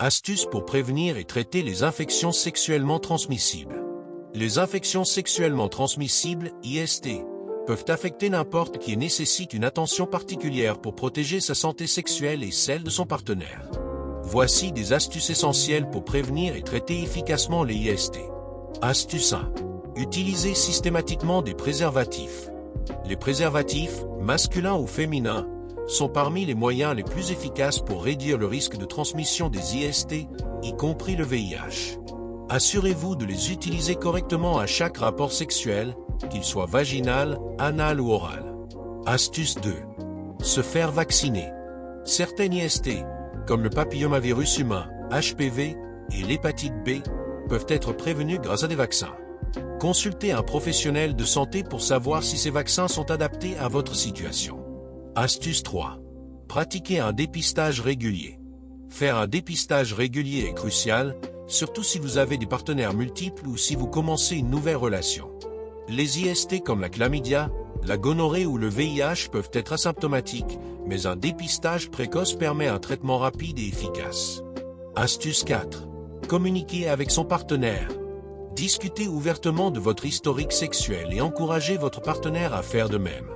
Astuces pour prévenir et traiter les infections sexuellement transmissibles. Les infections sexuellement transmissibles, IST, peuvent affecter n'importe qui et nécessitent une attention particulière pour protéger sa santé sexuelle et celle de son partenaire. Voici des astuces essentielles pour prévenir et traiter efficacement les IST. Astuce 1. Utilisez systématiquement des préservatifs. Les préservatifs, masculins ou féminins, sont parmi les moyens les plus efficaces pour réduire le risque de transmission des IST, y compris le VIH. Assurez-vous de les utiliser correctement à chaque rapport sexuel, qu'il soit vaginal, anal ou oral. Astuce 2. Se faire vacciner. Certaines IST, comme le papillomavirus humain, HPV, et l'hépatite B, peuvent être prévenues grâce à des vaccins. Consultez un professionnel de santé pour savoir si ces vaccins sont adaptés à votre situation. Astuce 3. Pratiquez un dépistage régulier. Faire un dépistage régulier est crucial, surtout si vous avez des partenaires multiples ou si vous commencez une nouvelle relation. Les IST comme la chlamydia, la gonorrhée ou le VIH peuvent être asymptomatiques, mais un dépistage précoce permet un traitement rapide et efficace. Astuce 4. Communiquez avec son partenaire. Discutez ouvertement de votre historique sexuel et encouragez votre partenaire à faire de même.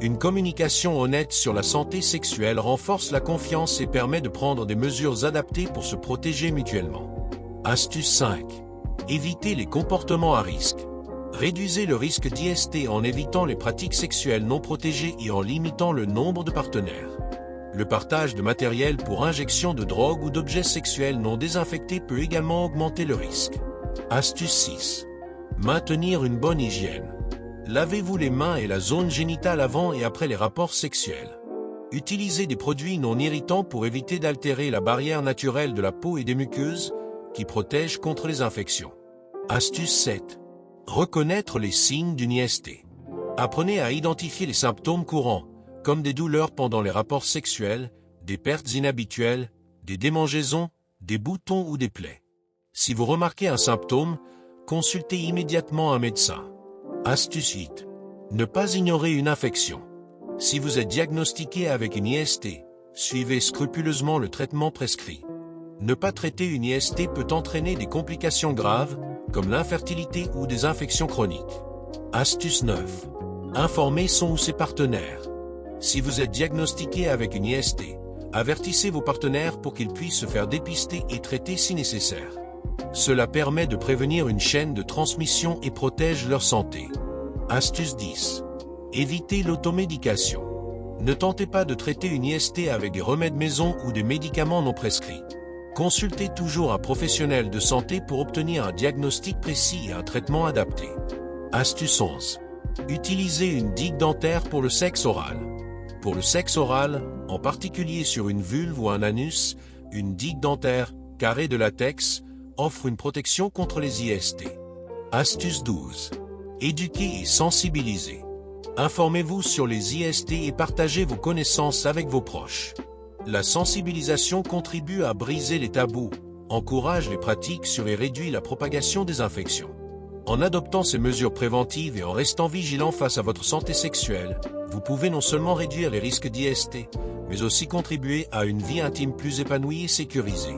Une communication honnête sur la santé sexuelle renforce la confiance et permet de prendre des mesures adaptées pour se protéger mutuellement. Astuce 5. Évitez les comportements à risque. Réduisez le risque d'IST en évitant les pratiques sexuelles non protégées et en limitant le nombre de partenaires. Le partage de matériel pour injection de drogue ou d'objets sexuels non désinfectés peut également augmenter le risque. Astuce 6. Maintenir une bonne hygiène. Lavez-vous les mains et la zone génitale avant et après les rapports sexuels. Utilisez des produits non irritants pour éviter d'altérer la barrière naturelle de la peau et des muqueuses, qui protègent contre les infections. Astuce 7. Reconnaître les signes d'une IST. Apprenez à identifier les symptômes courants, comme des douleurs pendant les rapports sexuels, des pertes inhabituelles, des démangeaisons, des boutons ou des plaies. Si vous remarquez un symptôme, consultez immédiatement un médecin. Astuce 8. Ne pas ignorer une infection. Si vous êtes diagnostiqué avec une IST, suivez scrupuleusement le traitement prescrit. Ne pas traiter une IST peut entraîner des complications graves, comme l'infertilité ou des infections chroniques. Astuce 9. Informer son ou ses partenaires. Si vous êtes diagnostiqué avec une IST, avertissez vos partenaires pour qu'ils puissent se faire dépister et traiter si nécessaire. Cela permet de prévenir une chaîne de transmission et protège leur santé. Astuce 10. Évitez l'automédication. Ne tentez pas de traiter une IST avec des remèdes maison ou des médicaments non prescrits. Consultez toujours un professionnel de santé pour obtenir un diagnostic précis et un traitement adapté. Astuce 11. Utilisez une digue dentaire pour le sexe oral. Pour le sexe oral, en particulier sur une vulve ou un anus, une digue dentaire, carrée de latex, offre une protection contre les IST. Astuce 12. Éduquer et sensibiliser. Informez-vous sur les IST et partagez vos connaissances avec vos proches. La sensibilisation contribue à briser les tabous, encourage les pratiques sûres et réduit la propagation des infections. En adoptant ces mesures préventives et en restant vigilant face à votre santé sexuelle, vous pouvez non seulement réduire les risques d'IST, mais aussi contribuer à une vie intime plus épanouie et sécurisée.